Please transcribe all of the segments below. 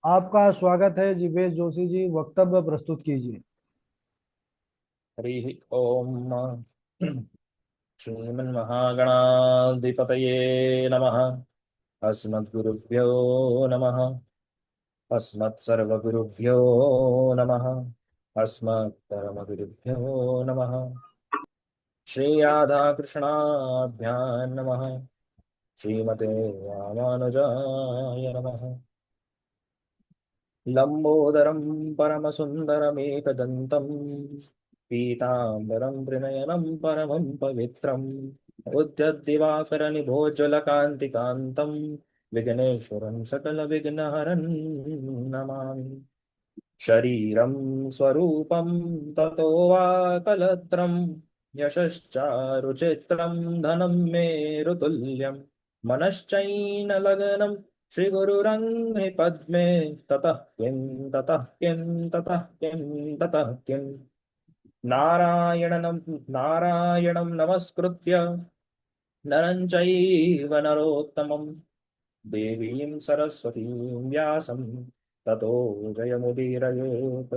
आपका स्वागत है जीवेश जोशी जी। वक्तव्य प्रस्तुत कीजिए। हरि ओम। श्रीमन्महागणाधिपतये नमः। अस्मद्गुरुभ्यो नमः। अस्मत्सर्वगुरुभ्यो नमः। अस्मत्परमगुरुभ्यो नमः। श्रीराधाकृष्णाभ्यां नमः। श्रीमते रामानुजाय नमः। लंबोदरं परमसुन्दरमेकदन्तं पीताम्बरं त्रिनयनं परमं पवित्रम् उद्यद्दिवाकरनिभोज्ज्वलकान्तिकान्तं विघ्नेश्वरं सकलविघ्नहरं नमामि। शरीरं स्वरूपं ततो वा कलत्रं यशश्चारुचित्रं धनं मेरुतुल्यं मनश्चैनलग्नं श्रीगुरुरङ्घ्रिपद्मे ततः किं ततः किं ततः किं ततः किं नारायणं नारायणं नमस्कृत्य नरं चैव नरोत्तमं देवीं सरस्वतीं व्यासं ततो जयमुदीरयेत्।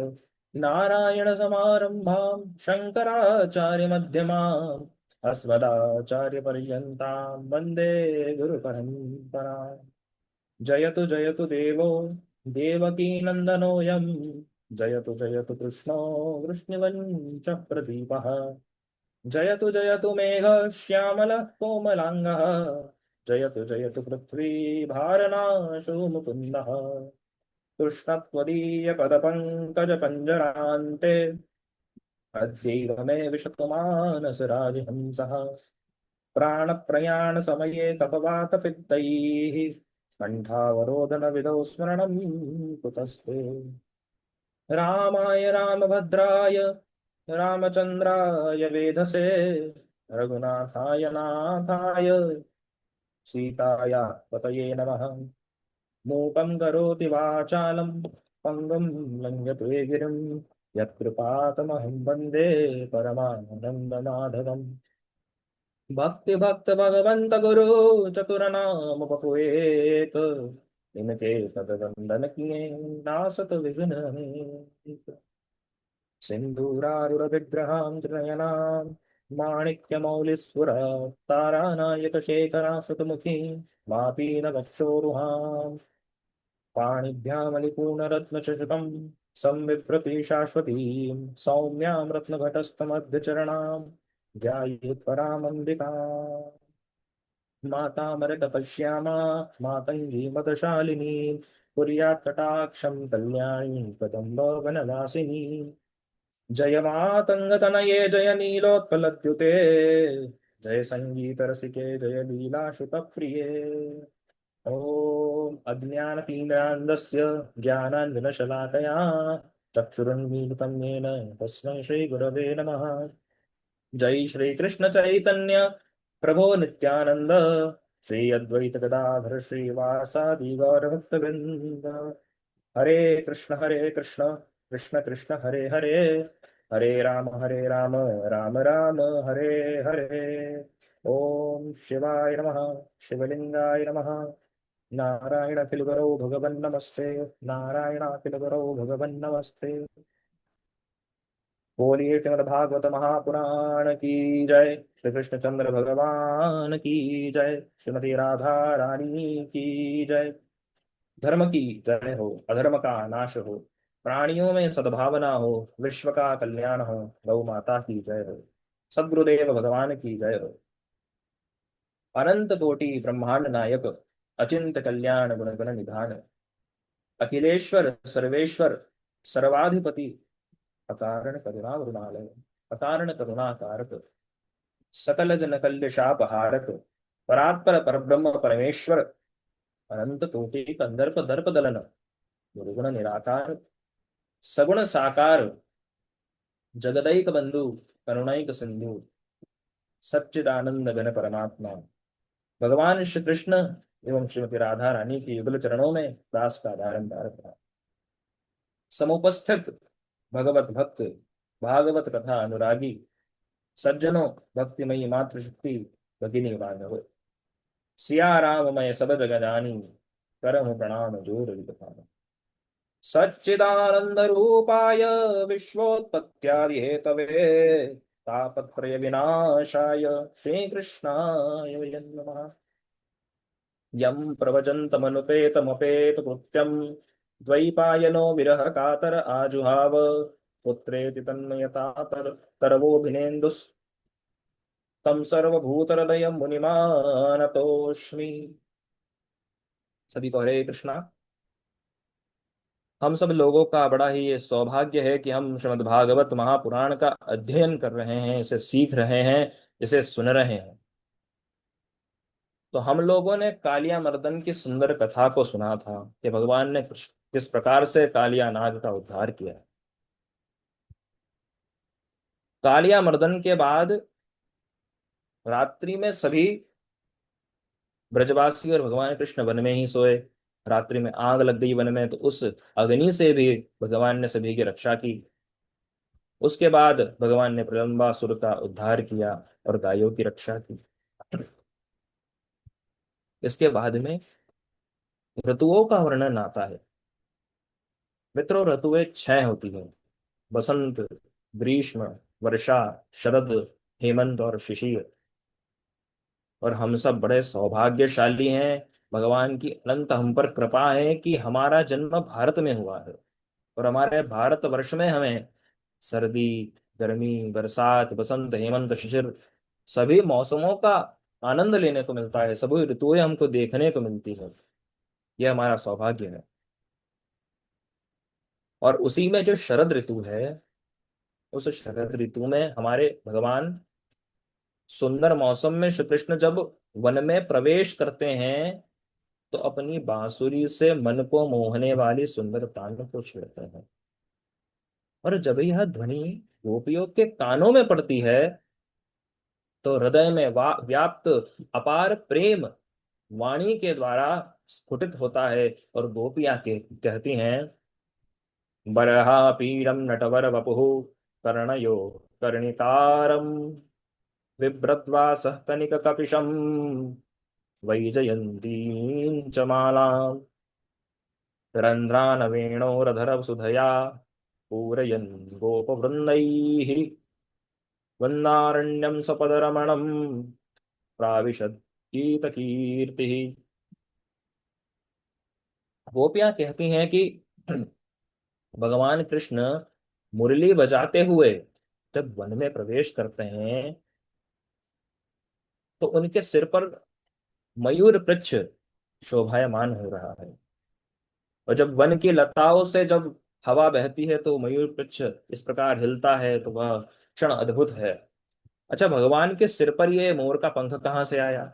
नारायणसमारम्भां शङ्कराचार्यमध्यमाम् अस्मदाचार्यपर्यन्तां वन्दे गुरुपरम्पराम्। जयतु जयतु देवो देवकीनन्दनोऽयं जयतु जयतु कृष्णो वृष्णिवञ्च प्रदीपः। जयतु जयतु मेघश्यामलः कोमलाङ्गः जयतु जयतु पृथ्वी भारनाशो मुकुन्दः। कृष्णत्वदीयपदपङ्कजपञ्जरान्ते अद्यैव मे विशतमानसराजहंसः। प्राणप्रयाणसमये कपवातपित्तैः कण्ठावरोधनविधौ स्मरणं कुतस्ते। रामाय रामभद्राय रामचन्द्राय वेधसे रघुनाथाय नाथाय सीताया पतये नमः। मूकं करोति वाचालं पङ्गुं लङ्घयते गिरिं यत्कृपातमहं वन्दे परमानन्दमाधवम्। भक्ति भक्त भगवंत गुरु चतुरनाम बपुएक इनके पदवंदन किए नासत विघ्न हनेक। सिंधूरारुर विग्रहां त्रिनयनां माणिक्यमौलिस्फुरा तारानायक शेखरा सुतमुखी मापीन वक्षोरुहां पाणिभ्यामलिपूर्णरत्नचषकं संविभ्रति शाश्वतीं सौम्यां रत्नघटस्थमध्यचरणां ध्यायेत् परामम्बिकाम्। मातामरकपश्यामा मातङ्गी मदशालिनी कुर्यात् कटाक्षं कल्याणी कदम्बवनवासिनी। जय मातङ्गतनये जय नीलोत्पलद्युते जय सङ्गीतरसिके जय लीलाश्रुतप्रिये। ॐ अज्ञानतीन्द्रान्धस्य ज्ञानाञ्जनशलाकया चक्षुरुन्मीलितं येन तस्मै श्रीगुरवे नमः। जय श्री कृष्ण चैतन्य प्रभो नित्यानंद श्री अद्वैत गदाधर श्रीवासादि गौरभक्तवृंद। हरे कृष्ण कृष्ण कृष्ण हरे हरे हरे राम राम राम हरे हरे। ओम शिवाय नमः। शिवलिंगाय नमः। नारायण अखिलगुरौ भगवन् नमस्ते। नारायण अखिलगुरौ भगवन् नमस्ते। बोलिए श्रीमद्भागवत महापुराण की जय। श्री कृष्णचंद्र भगवान की जय। श्रीमती राधा रानी की जय। धर्म की जय हो, अधर्म का नाश हो, प्राणियों में सद्भावना हो, विश्व का कल्याण हो। गौ माता की जय हो। सद्गुरुदेव भगवान की जय हो। अनंत कोटि ब्रह्मांड नायक अचिंत कल्याण गुण गण निधान अखिलेश्वर सर्वेश्वर सर्वाधिपति अकारण करुणा वृणालय अकारण करुणा कारक सकल जन कल्य शापहारक परात्पर परब्रह्म परमेश्वर अनंत कोटि कंदर्प दर्प दलन निर्गुण निराकार सगुण साकार जगदैक बंधु करुणैक सिंधु सच्चिदानंद घन परमात्मा भगवान श्री कृष्ण एवं श्रीमती राधा रानी के युगल चरणों में दास का धारण धारक था। समुपस्थित भगवत भक्त भागवत कथा अनुरागी सज्जनों भक्तिमयी मातृशक्ति भगिनी बांधव सिया राम मैं सब जग जानी करहु प्रणाम जोर विद सच्चिदानंद रूपाय विश्वोत्पत्त्यादि हेतवे तापत्रय विनाशाय श्री कृष्णाय वयं नमः। यं प्रवचन्तमनुपेतमपेत कृत्यं द्वैपायनो विरह कातर आजुहाव पुत्रेति तन्मयता तरवोऽभिनेन्दुस् तं सर्वभूतहृदयं मुनिमानतोऽस्मि। सभी को हरे कृष्णा। हम सब लोगों का बड़ा ही ये सौभाग्य है कि हम श्रीमद् भागवत महापुराण का अध्ययन कर रहे हैं, इसे सीख रहे हैं, इसे सुन रहे हैं। तो हम लोगों ने कालिया मर्दन की सुंदर कथा को सुना था कि भगवान ने किस प्रकार से कालिया नाग का उद्धार किया। कालिया मर्दन के बाद रात्रि में सभी ब्रजवासी और भगवान कृष्ण वन में ही सोए। रात्रि में आग लग गई वन में, तो उस अग्नि से भी भगवान ने सभी की रक्षा की। उसके बाद भगवान ने प्रलंबासुर का उद्धार किया और गायों की रक्षा की। इसके बाद में ऋतुओं का वर्णन आता है। मित्रों, ऋतुएं 6 होती हैं: बसंत, ग्रीष्म, वर्षा, शरद, हेमंत और शिशिर। और हम सब बड़े सौभाग्यशाली हैं। भगवान की अनंत हम पर कृपा है कि हमारा जन्म भारत में हुआ है। और हमारे भारत वर्ष में हमें सर्दी, गर्मी, बरसात, बसंत, हेमंत, शिशिर सभी मौसमों का आनंद लेने को मिलता है। सभी ऋतुएं हमको देखने को मिलती है। यह हमारा सौभाग्य है। और उसी में जो शरद ऋतु है, उस शरद ऋतु में हमारे भगवान सुंदर मौसम में श्री कृष्ण जब वन में प्रवेश करते हैं, तो अपनी बांसुरी से मन को मोहने वाली सुंदर तान को छेड़ते हैं। और जब यह ध्वनि गोपियों के कानों में पड़ती है, तो हृदय में व्याप्त अपार प्रेम वाणी के द्वारा स्फुटित होता है। और गोपियां के कहती हैं, बरहा पीडम नटवर वपुः कर्णयो कर्णिकारम बिभ्रद्वा सह कनिक कपिशम वैजयन्तीं च मालाम् रन्ध्रान वेणोरधर सुधया पूरयन् गोपवृन्दैः वन्दारण्यं सपदरमणं प्राविशद् गीतकीर्तिः। गोपियां कहती हैं कि भगवान कृष्ण मुरली बजाते हुए जब वन में प्रवेश करते हैं, तो उनके सिर पर मयूर पृच्छ शोभायमान हो रहा है। और जब वन की लताओं से जब हवा बहती है, तो मयूर पृच्छ इस प्रकार हिलता है, तो वह क्षण अद्भुत है। अच्छा, भगवान के सिर पर ये मोर का पंख कहाँ से आया?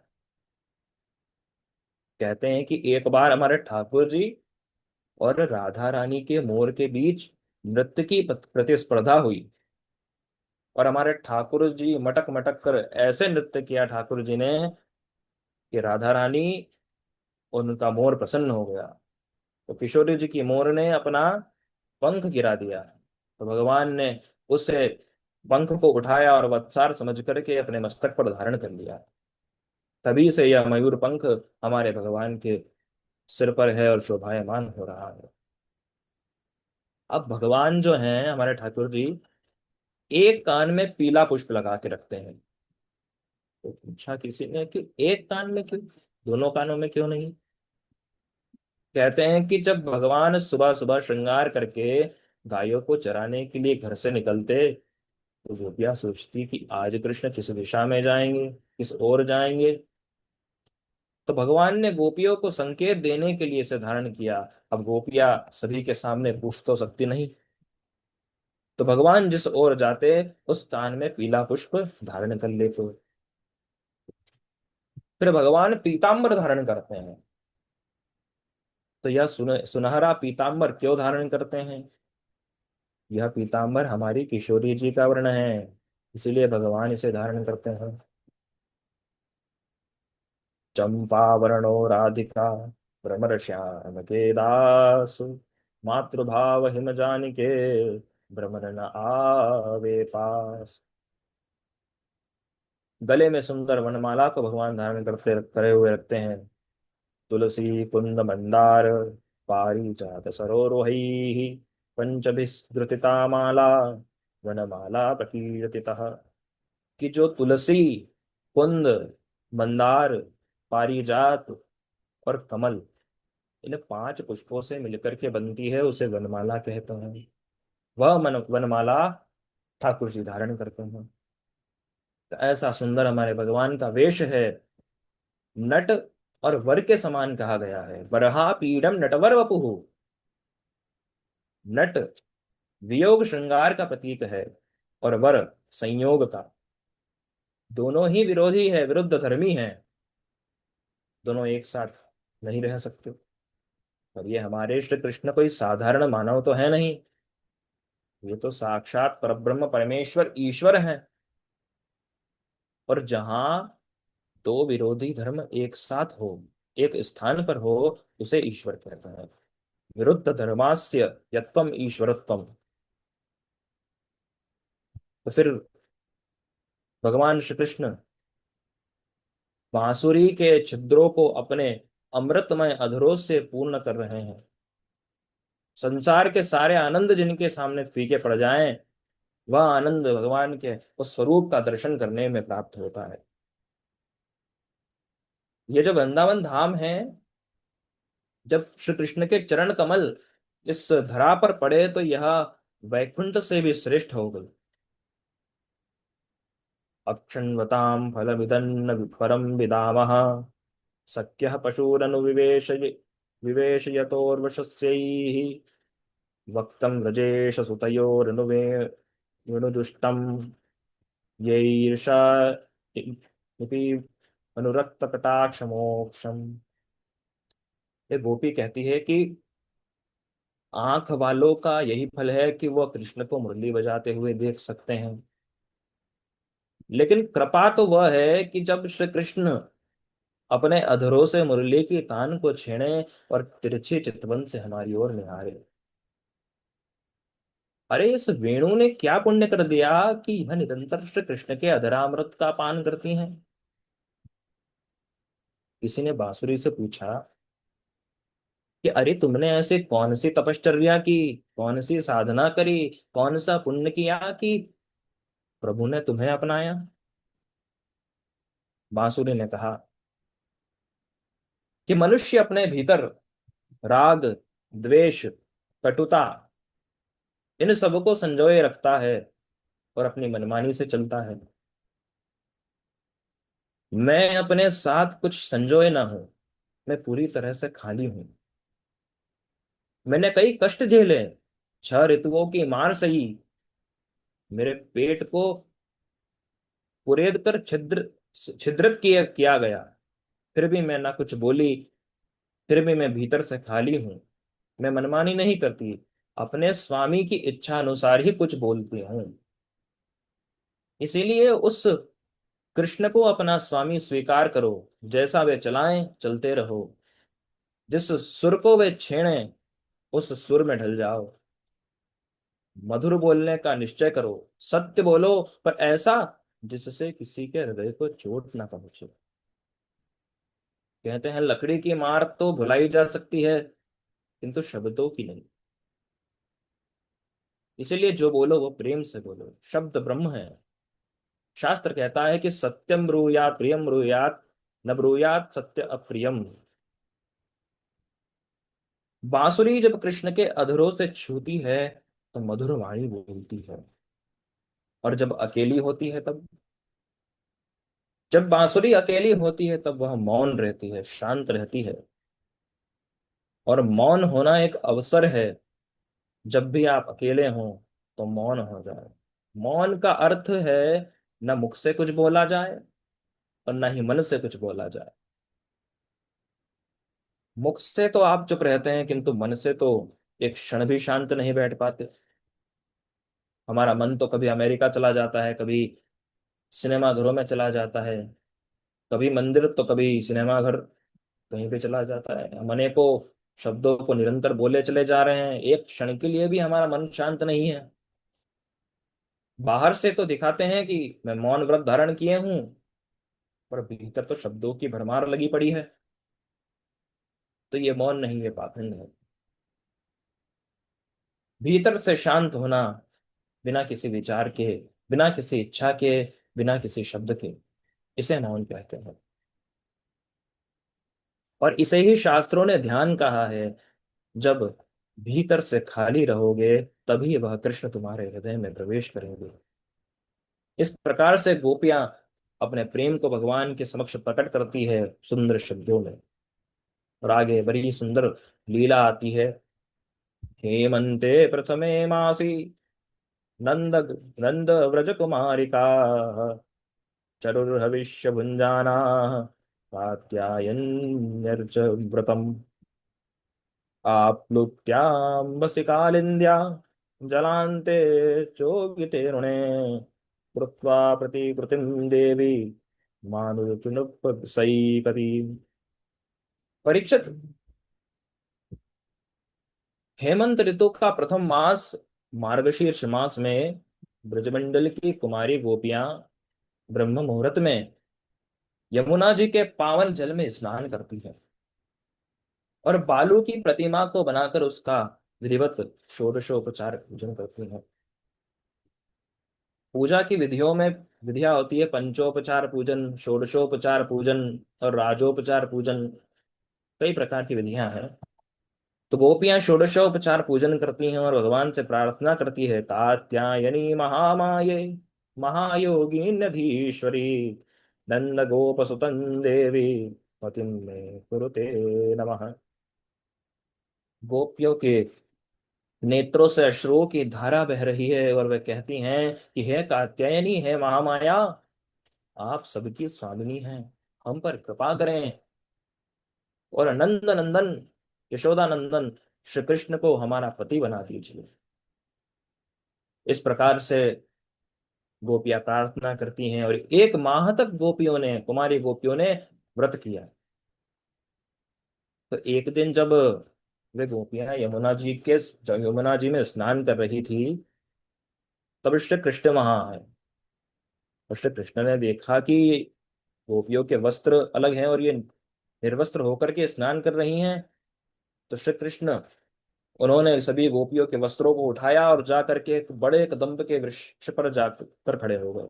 कहते हैं कि एक बार हमारे ठाकुर जी और राधा रानी के मोर के बीच नृत्य की प्रतिस्पर्धा हुई। और हमारे ठाकुर जी मटक मटक कर ऐसे नृत्य किया ठाकुर जी ने कि राधा रानी, उनका मोर प्रसन्न हो गया। तो किशोरी जी की मोर ने अपना पंख गिरा दिया, तो भगवान ने उसे पंख को उठाया और वत्सार समझ करके अपने मस्तक पर धारण कर लिया। तभी से यह मयूर पंख हमारे भगवान के सिर पर है और शोभायमान हो रहा है। अब भगवान जो हैं हमारे ठाकुर जी, एक कान में पीला पुष्प लगा के रखते हैं। तो पूछा किसी ने कि एक कान में क्यों, दोनों कानों में क्यों नहीं? कहते हैं कि जब भगवान सुबह सुबह श्रृंगार करके गायों को चराने के लिए घर से निकलते, तो गोपियां सोचती कि आज कृष्ण किस दिशा में जाएंगे, किस ओर जाएंगे। तो भगवान ने गोपियों को संकेत देने के लिए इसे धारण किया। अब गोपियां सभी के सामने पूछ तो सकती नहीं, तो भगवान जिस ओर जाते उस कान में पीला पुष्प धारण कर लेते। फिर भगवान पीतांबर धारण करते हैं। तो यह सुनहरा पीतांबर क्यों धारण करते हैं? यह पीतांबर हमारी किशोरी जी का वर्ण है, इसीलिए भगवान इसे धारण करते हैं। चंपा वर्णो राधिका भ्रमर श्याम के दास मातृभाव हिम जानिके भ्रमर न आवे पास। गले में सुंदर वनमाला को भगवान धारण करते करे हुए रखते हैं। तुलसी कुंद मंदार पारिजात सरोरुहैः पंचभिस्धृतिता माला वनमाला प्रकीर्तितः। कि जो तुलसी, कुंद, मंदार, पारिजात और कमल, इन 5 पुष्पों से मिलकर के बनती है, उसे वनमाला कहते हैं। वह वनमाला ठाकुर जी धारण करते हैं। तो ऐसा सुंदर हमारे भगवान का वेश है। नट और वर के समान कहा गया है। वरहा पीडम नटवर वपुः। नट वियोग श्रृंगार का प्रतीक है, और वर संयोग का। दोनों ही विरोधी है, विरुद्ध धर्मी है। दोनों एक साथ नहीं रह सकते। और ये हमारे श्री कृष्ण कोई साधारण मानव तो है नहीं। ये तो साक्षात परब्रह्म परमेश्वर ईश्वर हैं। और जहां दो विरोधी धर्म एक साथ हो, एक स्थान पर हो, उसे ईश्वर कहते हैं। विरुद्ध धर्मास्य यत्वम ईश्वरत्वम। तो फिर भगवान श्री कृष्ण बांसुरी के छिद्रों को अपने अमृतमय अधरों से पूर्ण कर रहे हैं। संसार के सारे आनंद जिनके सामने फीके पड़ जाएं, वह आनंद भगवान के उस स्वरूप का दर्शन करने में प्राप्त होता है। ये जो वृंदावन धाम है, जब श्री कृष्ण के चरण कमल इस धरा पर पड़े तो यह वैकुंठ से भी श्रेष्ठ हो गई। अक्षण्वतां फलमिदन्न परम विदामः सख्यः पशूरनुविवेश विवेशयतोर्वशस्यैः वक्तं व्रजेश सुतयोरनुवे विनुजुष्टं यैर्षा इति अनुरक्त कटाक्ष मोक्षम। ये गोपी कहती है कि आंख वालों का यही फल है कि वह कृष्ण को मुरली बजाते हुए देख सकते हैं। लेकिन कृपा तो वह है कि जब श्री कृष्ण अपने अधरों से मुरली की तान को छेड़े और तिरछे चितवन से हमारी ओर निहारे। अरे इस वेणु ने क्या पुण्य कर दिया कि यह निरंतर श्री कृष्ण के अधरामृत का पान करती हैं। किसी ने बांसुरी से पूछा कि अरे तुमने ऐसे कौन सी तपश्चर्या की, कौन सी साधना करी, कौन सा पुण्य किया कि प्रभु ने तुम्हें अपनाया। बांसुरी ने कहा कि मनुष्य अपने भीतर राग, द्वेष, कटुता, इन सबको संजोए रखता है और अपनी मनमानी से चलता है। मैं अपने साथ कुछ संजोए ना हूं। मैं पूरी तरह से खाली हूं। मैंने कई कष्ट झेले, 6 ऋतुओं की मार सही। मेरे पेट को कुरेद कर छिद्र छिद्रित किया गया। फिर भी मैं ना कुछ बोली। फिर भी मैं भीतर से खाली हूं। मैं मनमानी नहीं करती। अपने स्वामी की इच्छा अनुसार ही कुछ बोलती हूँ। इसीलिए उस कृष्ण को अपना स्वामी स्वीकार करो। जैसा वे चलाएं चलते रहो। जिस सुर को वे छेड़े उस सुर में ढल जाओ। मधुर बोलने का निश्चय करो। सत्य बोलो, पर ऐसा जिससे किसी के हृदय को चोट ना पहुंचे। कहते हैं लकड़ी की मार तो भुलाई जा सकती है, किंतु शब्दों की नहीं। इसीलिए जो बोलो वो प्रेम से बोलो। शब्द ब्रह्म है। शास्त्र कहता है कि सत्यम ब्रूयात प्रियम ब्रूयात, न ब्रूयात सत्य अप्रियम। बांसुरी जब कृष्ण के अधरों से छूती है तो मधुर वाणी बोलती है। और जब अकेली होती है तब, जब बांसुरी अकेली होती है तब वह मौन रहती है, शांत रहती है। और मौन होना एक अवसर है। जब भी आप अकेले हों तो मौन हो जाए। मौन का अर्थ है न मुख से कुछ बोला जाए और न ही मन से कुछ बोला जाए। मुख से तो आप चुप रहते हैं, किंतु मन से तो एक क्षण भी शांत नहीं बैठ पाते। हमारा मन तो कभी अमेरिका चला जाता है, कभी सिनेमा घरों में चला जाता है, कभी मंदिर तो कभी सिनेमा घर, कहीं पे चला जाता है। हम अनेकों शब्दों को निरंतर बोले चले जा रहे हैं, एक क्षण के लिए भी हमारा मन शांत नहीं है। बाहर से तो दिखाते हैं कि मैं मौन व्रत धारण किए हूं, पर भीतर तो शब्दों की भरमार लगी पड़ी है। तो ये मौन नहीं, ये पाखंड है। भीतर से शांत होना, बिना किसी विचार के, बिना किसी इच्छा के, बिना किसी शब्द के, इसे मौन कहते हैं। और इसे ही शास्त्रों ने ध्यान कहा है। जब भीतर से खाली रहोगे, तभी वह कृष्ण तुम्हारे हृदय में प्रवेश करेंगे। इस प्रकार से गोपियां अपने प्रेम को भगवान के समक्ष प्रकट करती है सुंदर शब्दों में। और आगे बड़ी सुंदर लीला आती है। हेमंते प्रथमे मासी नंद नंद व्रज कुमारिका चरुर्हविष्य भुंजाना कात्यायन्यर्च व्रतम आप्लुत्याम्बसि कालिन्द्या जलान्ते चोगिते ऋणे कृत्वा प्रतिकृतिं देवी मानुजुनुपसैकती। परीक्षित, हेमंत ऋतु का प्रथम मास मार्गशीर्ष मास में ब्रजमंडल की कुमारी गोपियां ब्रह्म मुहूर्त में यमुना जी के पावन जल में स्नान करती हैं और बालू की प्रतिमा को बनाकर उसका विधिवत षोडशोपचार पूजन करती हैं। पूजा की विधियों में विधियां होती है पंचोपचार पूजन, षोडशोपचार पूजन और राजोपचार पूजन। कई प्रकार की विधियां हैं। तो गोपियां षोडशोपचार पूजन करती हैं और भगवान से प्रार्थना करती है, कात्यायनी महामाये महायोगिन्यधीश्वरी नंद गोप सुतन देवी पतिं मे कुरुते नमः। गोपियों के नेत्रों से अश्रुओं की धारा बह रही है और वे कहती हैं कि हे कात्यायनी, है महामाया, आप सबकी स्वामिनी हैं, हम पर कृपा करें और नंद नंदन यशोदा नंदन श्री कृष्ण को हमारा पति बना दीजिए। इस प्रकार से गोपियां प्रार्थना करती हैं और एक माह तक गोपियों ने, कुमारी गोपियों ने व्रत किया। तो एक दिन जब वे गोपियां यमुना जी में स्नान कर रही थी, तब श्री कृष्ण वहां आए। और श्री कृष्ण ने देखा कि गोपियों के वस्त्र अलग हैं और ये निर्वस्त्र होकर के स्नान कर रही हैं। तो श्री कृष्ण, उन्होंने सभी गोपियों के वस्त्रों को उठाया और जा करके एक बड़े कदम्ब के वृक्ष पर जाकर खड़े हो गए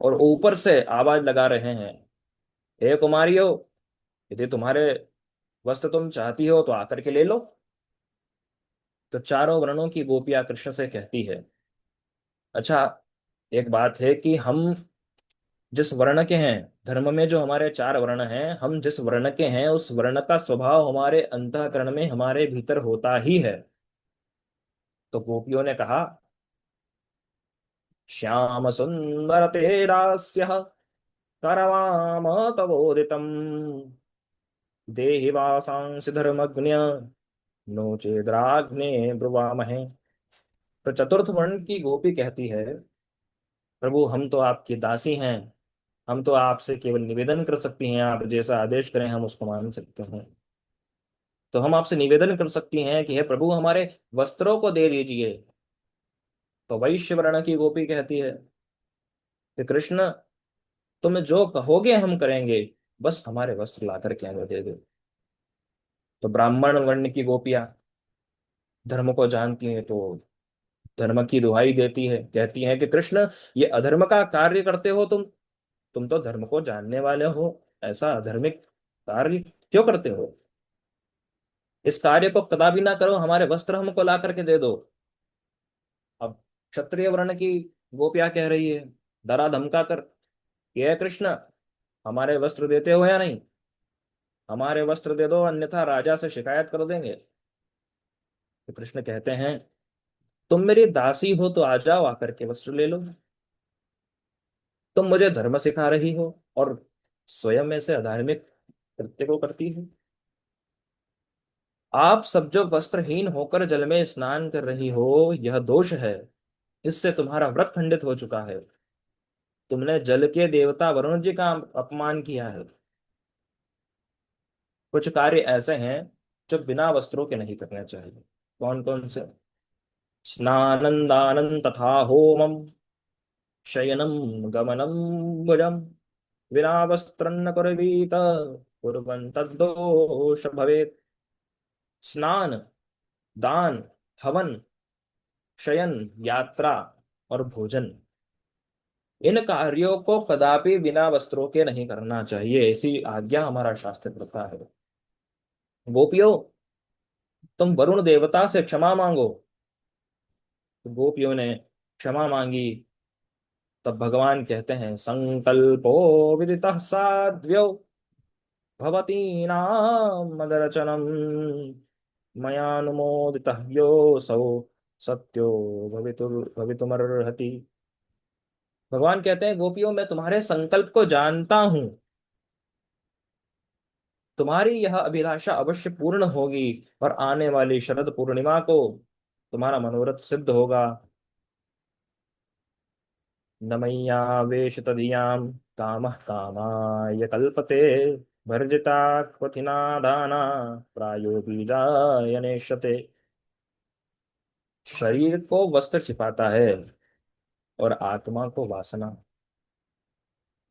और ऊपर से आवाज लगा रहे हैं, हे कुमारियों, यदि तुम्हारे वस्त्र तुम चाहती हो तो आकर के ले लो। तो चारों वर्णों की गोपियां कृष्ण से कहती है, अच्छा, एक बात है कि हम जिस वर्ण के हैं, धर्म में जो हमारे चार वर्ण हैं, हम जिस वर्ण के हैं उस वर्ण का स्वभाव हमारे अंतःकरण में, हमारे भीतर होता ही है। तो गोपियों ने कहा, श्याम सुंदर ते दास्य करवाम तवोदितम् देहि वासांसि धर्मज्ञ नो चेद्राग्ने ब्रुवामहे। तो चतुर्थ वर्ण की गोपी कहती है, प्रभु, हम तो आपकी दासी हैं, हम तो आपसे केवल निवेदन कर सकती हैं, आप जैसा आदेश करें हम उसको मान सकते हैं। तो हम आपसे निवेदन कर सकती हैं कि हे प्रभु, हमारे वस्त्रों को दे दीजिए। तो वैश्य वर्ण की गोपी कहती है कि कृष्ण, तुम जो कहोगे हम करेंगे, बस हमारे वस्त्र ला करके हमें दे दो। तो ब्राह्मण वर्ण की गोपियां धर्म को जानती हैं, तो धर्म की दुहाई देती है, कहती हैं कि कृष्ण, ये अधर्म का कार्य करते हो तुम तो धर्म को जानने वाले हो, ऐसा अधर्मिक कार्य क्यों करते हो? इस कार्य को कदापि ना करो, हमारे वस्त्र हमको ला करके दे दो। अब क्षत्रिय वर्ण की गोपियां कह रही है, डरा धमका कर, ये कृष्ण, हमारे वस्त्र देते हो या नहीं? हमारे वस्त्र दे दो, अन्यथा राजा से शिकायत कर देंगे। तो कृष्ण कहते हैं, तुम मेरी दासी हो तो आ जाओ, आकर के वस्त्र ले लो। तुम मुझे धर्म सिखा रही हो और स्वयं ऐसे अधार्मिक कृत्य को करती हो। आप सब जो वस्त्रहीन होकर जल में स्नान कर रही हो, यह दोष है, इससे तुम्हारा व्रत खंडित हो चुका है। तुमने जल के देवता वरुण जी का अपमान किया है। कुछ कार्य ऐसे हैं जो बिना वस्त्रों के नहीं करने चाहिए। कौन कौन से? स्नानं दानं तथा होमम शयनम गमनम भुजम विना वस्त्रं न कुर्वीत कुर्वन् तद्दोष भवेत्। स्नान, दान, हवन शयन, यात्रा और भोजन, इन कार्यों को कदापि बिना वस्त्रों के नहीं करना चाहिए, ऐसी आज्ञा हमारा शास्त्र करता है। गोपियों, तुम वरुण देवता से क्षमा मांगो। तो गोपियों ने क्षमा मांगी। तब भगवान कहते हैं, संकल्पो विदितः साध्व्यो भवतीनां मदरचनम् मयानुमोदितः योऽसौ सत्यो भवितुमर्हति। भगवान कहते हैं, गोपियों मैं तुम्हारे संकल्प को जानता हूं, तुम्हारी यह अभिलाषा अवश्य पूर्ण होगी, और आने वाली शरद पूर्णिमा को तुम्हारा मनोरथ सिद्ध होगा। न मय्यावेश तदीयां कामः कामाय कल्पते, वर्जिता क्वथिना दाना प्रायो बीजाय नेष्यते। शरीर को वस्त्र छिपाता है और आत्मा को वासना।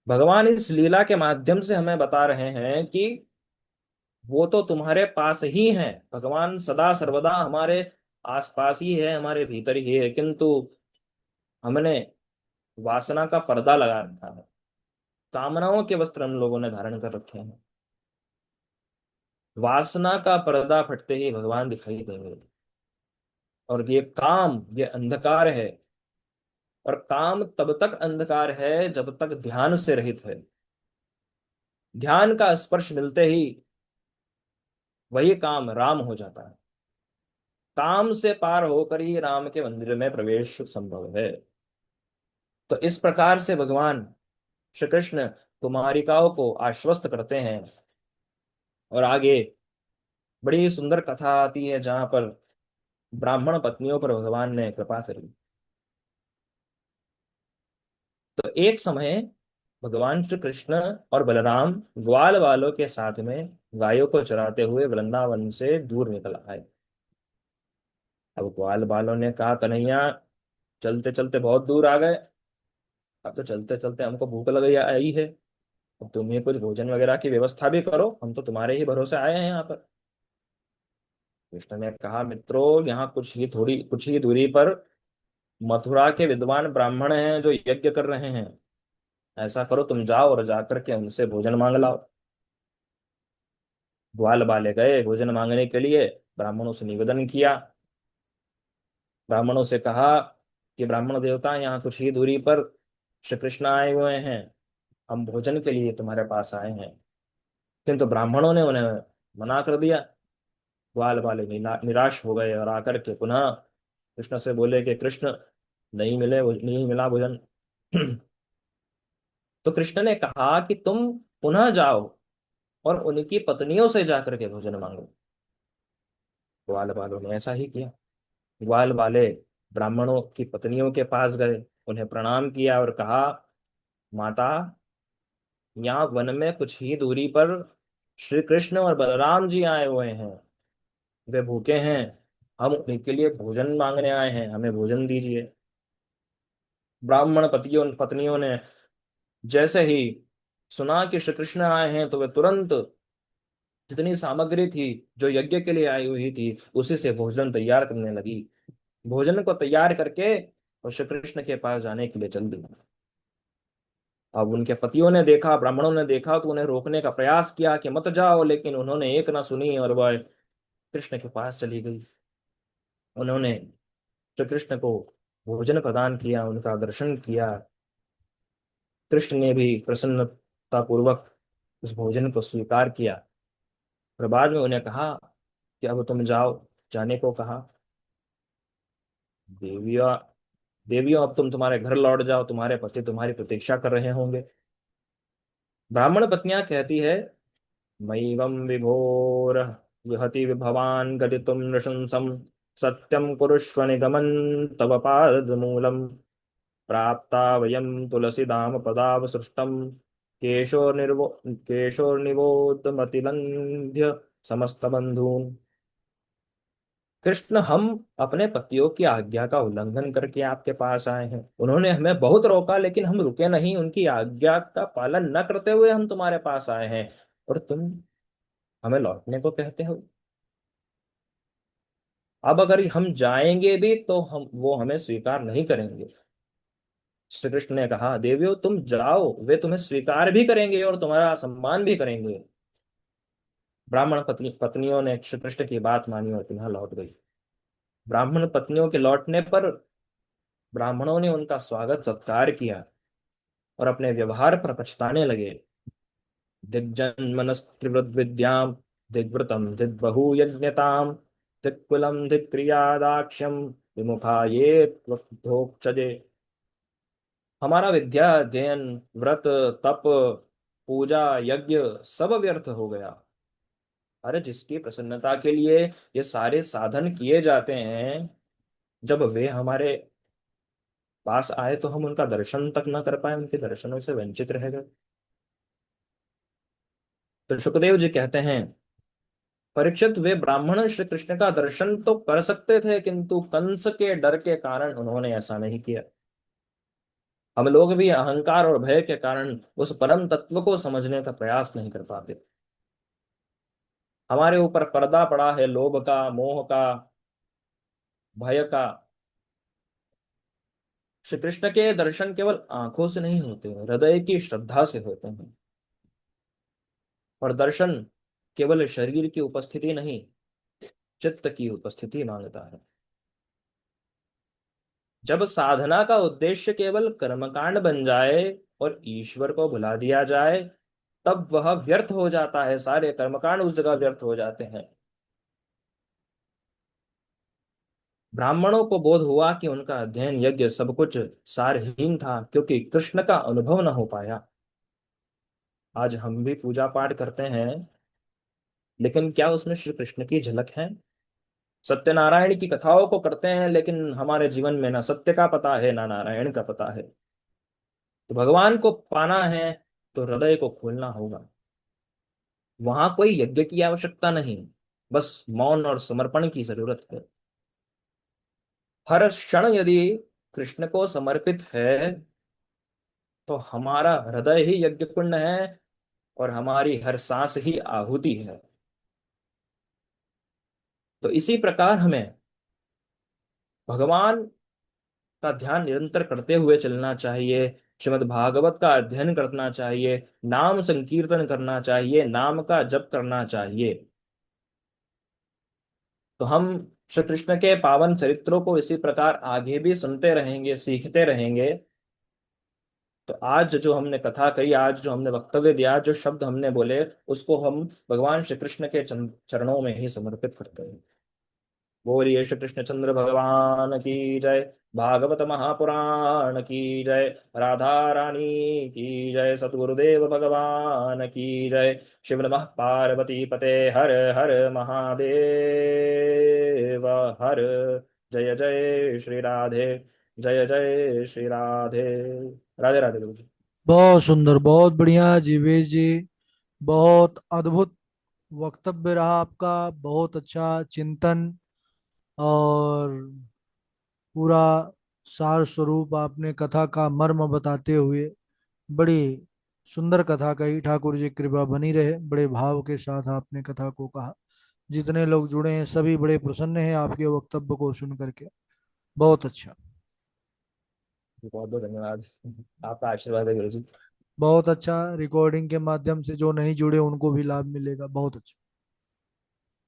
भगवान इस लीला के माध्यम से हमें बता रहे हैं कि वो तो तुम्हारे पास ही है, भगवान सदा सर्वदा हमारे आसपास ही है, हमारे भीतर ही है, किंतु हमने वासना का पर्दा लगा रखा है। कामनाओं के वस्त्र हम लोगों ने धारण कर रखे हैं। वासना का पर्दा फटते ही भगवान दिखाई देंगे। और ये काम, ये अंधकार है। और काम तब तक अंधकार है जब तक ध्यान से रहित है। ध्यान का स्पर्श मिलते ही वही काम राम हो जाता है। काम से पार होकर ही राम के मंदिर में प्रवेश संभव है। तो इस प्रकार से भगवान श्री कृष्ण कुमारिकाओं को आश्वस्त करते हैं। और आगे बड़ी सुंदर कथा आती है जहां पर ब्राह्मण पत्नियों पर भगवान ने कृपा करी। तो एक समय भगवान श्री कृष्ण और बलराम ग्वाल वालों के साथ में गायों को चराते हुए वृंदावन से दूर निकल आए। अब ग्वाल वालों ने कहा, कन्हैया चलते चलते बहुत दूर आ गए, अब तो चलते चलते हमको भूख लग आई है, अब तुम्हें कुछ भोजन वगैरह की व्यवस्था भी करो, हम तो तुम्हारे ही भरोसे आए हैं यहाँ पर। कृष्ण ने कहा, मित्रों यहाँ कुछ ही दूरी पर मथुरा के विद्वान ब्राह्मण हैं जो यज्ञ कर रहे हैं। ऐसा करो, तुम जाओ और जाकर के उनसे भोजन मांग लाओ। ग्वाल बाले गए भोजन मांगने के लिए, ब्राह्मणों से निवेदन किया। ब्राह्मणों से कहा कि ब्राह्मण देवता, यहाँ कुछ ही दूरी पर श्री कृष्ण आए हुए हैं, हम भोजन के लिए तुम्हारे पास आए हैं। किंतु ब्राह्मणों ने उन्हें मना कर दिया। ग्वाल वाले निराश हो गए और आकर के पुनः कृष्ण से बोले कि कृष्ण, नहीं मिला भोजन। तो कृष्ण ने कहा कि तुम पुनः जाओ और उनकी पत्नियों से जाकर के भोजन मांगो। ग्वाल वालों ने ऐसा ही किया। ग्वाल वाले ब्राह्मणों की पत्नियों के पास गए, उन्हें प्रणाम किया और कहा, माता, यहाँ वन में कुछ ही दूरी पर श्री कृष्ण और बलराम जी आए हुए हैं, वे भूखे हैं, हम उनके लिए भोजन मांगने आए हैं, हमें भोजन दीजिए। ब्राह्मण पतियों पत्नियों ने जैसे ही सुना कि श्री कृष्ण आए हैं तो वे तुरंत जितनी सामग्री थी जो यज्ञ के लिए आई हुई थी उसी से भोजन तैयार करने लगी। भोजन को तैयार करके और श्री कृष्ण के पास जाने के लिए चल दी। अब उनके पतियों ने देखा, ब्राह्मणों ने देखा, तो उन्हें रोकने का प्रयास किया कि मत जाओ, लेकिन उन्होंने एक ना सुनी और वह कृष्ण के पास चली गई। उन्होंने श्री कृष्ण को भोजन प्रदान किया, उनका दर्शन किया। कृष्ण ने भी प्रसन्नता पूर्वक उस भोजन को स्वीकार किया। और बाद में उन्हें कहा कि अब तुम जाओ, जाने को कहा। देवियों देवियों, अब तुम तुम्हारे घर लौट जाओ, तुम्हारे पति तुम्हारी प्रतीक्षा कर रहे होंगे। ब्राह्मण पत्नियां कहती है, मैवं विभोर विहति विभवान गदितुं नृशंसं, सत्यं कुरुष्व निगमं तव पादमूलम्, प्राप्ता वयं तुलसीदाम पदावसृष्टं, केशोर्निवोतमतिलंघ्य समस्त बंधून्। कृष्ण, हम अपने पतियों की आज्ञा का उल्लंघन करके आपके पास आए हैं, उन्होंने हमें बहुत रोका लेकिन हम रुके नहीं, उनकी आज्ञा का पालन न करते हुए हम तुम्हारे पास आए हैं, और तुम हमें लौटने को कहते हो। अब अगर हम जाएंगे भी तो हम वो हमें स्वीकार नहीं करेंगे। श्री कृष्ण ने कहा, देवियों तुम जाओ, वे तुम्हें स्वीकार भी करेंगे और तुम्हारा सम्मान भी करेंगे। ब्राह्मण पत्नियों ने श्री कृष्ण की बात मानी और पुनः लौट गई। ब्राह्मण पत्नियों के लौटने पर ब्राह्मणों ने उनका स्वागत सत्कार किया और अपने व्यवहार पर पछताने लगे। दिग्जन्मनस्त्रिवृद् विद्याम, दिग्व्रतम दिग्बहु यज्ञताम, दिक्कुलम दिक्क्रियादाक्ष्यम, विमुखा ये त्वक्धोक्षजे। हमारा विद्या अध्ययन, व्रत, तप, पूजा, यज्ञ सब व्यर्थ हो गया। अरे जिसकी प्रसन्नता के लिए ये सारे साधन किए जाते हैं, जब वे हमारे पास आए तो हम उनका दर्शन तक न कर पाए, उनके दर्शनों से वंचित रह गए। तो सुखदेव जी कहते हैं, परीक्षित वे ब्राह्मण श्री कृष्ण का दर्शन तो कर सकते थे, किंतु कंस के डर के कारण उन्होंने ऐसा नहीं किया। हम लोग भी अहंकार और भय के कारण उस परम तत्व को समझने का प्रयास नहीं कर पाते। हमारे ऊपर पर्दा पड़ा है लोभ का, मोह का, भय का। श्री कृष्ण के दर्शन केवल आंखों से नहीं होते, हृदय की श्रद्धा से होते हैं। और दर्शन केवल शरीर की उपस्थिति नहीं, चित्त की उपस्थिति मांगता है। जब साधना का उद्देश्य केवल कर्मकांड बन जाए और ईश्वर को भुला दिया जाए, तब वह व्यर्थ हो जाता है, सारे कर्मकांड उस जगह व्यर्थ हो जाते हैं। ब्राह्मणों को बोध हुआ कि उनका अध्ययन, यज्ञ सब कुछ सारहीन था, क्योंकि कृष्ण का अनुभव न हो पाया। आज हम भी पूजा पाठ करते हैं, लेकिन क्या उसमें श्री कृष्ण की झलक है? सत्यनारायण की कथाओं को करते हैं, लेकिन हमारे जीवन में ना सत्य का पता है ना नारायण का पता है। तो भगवान को पाना है तो हृदय को खोलना होगा। वहां कोई यज्ञ की आवश्यकता नहीं, बस मौन और समर्पण की जरूरत है। हर क्षण यदि कृष्ण को समर्पित है तो हमारा हृदय ही यज्ञ कुंड है और हमारी हर सांस ही आहुति है। तो इसी प्रकार हमें भगवान का ध्यान निरंतर करते हुए चलना चाहिए। श्रीमद् भागवत का अध्ययन करना चाहिए, नाम संकीर्तन करना चाहिए, नाम का जप करना चाहिए। तो हम श्री कृष्ण के पावन चरित्रों को इसी प्रकार आगे भी सुनते रहेंगे, सीखते रहेंगे। तो आज जो हमने कथा कही, आज जो हमने वक्तव्य दिया, जो शब्द हमने बोले, उसको हम भगवान श्री कृष्ण के चरणों में ही समर्पित करते हैं। बोलिए श्री कृष्ण चंद्र भगवान की जय। भागवत महापुराण की जय। राधा रानी की जय। सतगुरुदेव भगवान की जय। शिव नमः पार्वती पते हर हर महादेव हर। जय जय श्री राधे। जय जय श्री राधे। राधे राधे गुरु जी। बहुत सुंदर, बहुत बढ़िया जीवेश जी। बहुत अद्भुत वक्तव्य रहा आपका। बहुत अच्छा चिंतन और पूरा सार स्वरूप आपने कथा का मर्म बताते हुए बड़ी सुंदर कथा कही। ठाकुर जी की कृपा बनी रहे। बड़े भाव के साथ आपने कथा को कहा। जितने लोग जुड़े हैं सभी बड़े प्रसन्न हैं आपके वक्तव्य को सुन करके। बहुत अच्छा। बहुत बहुत धन्यवाद। आपका आशीर्वाद है गुरु जी। बहुत अच्छा। रिकॉर्डिंग के माध्यम से जो नहीं जुड़े उनको भी लाभ मिलेगा। बहुत अच्छा।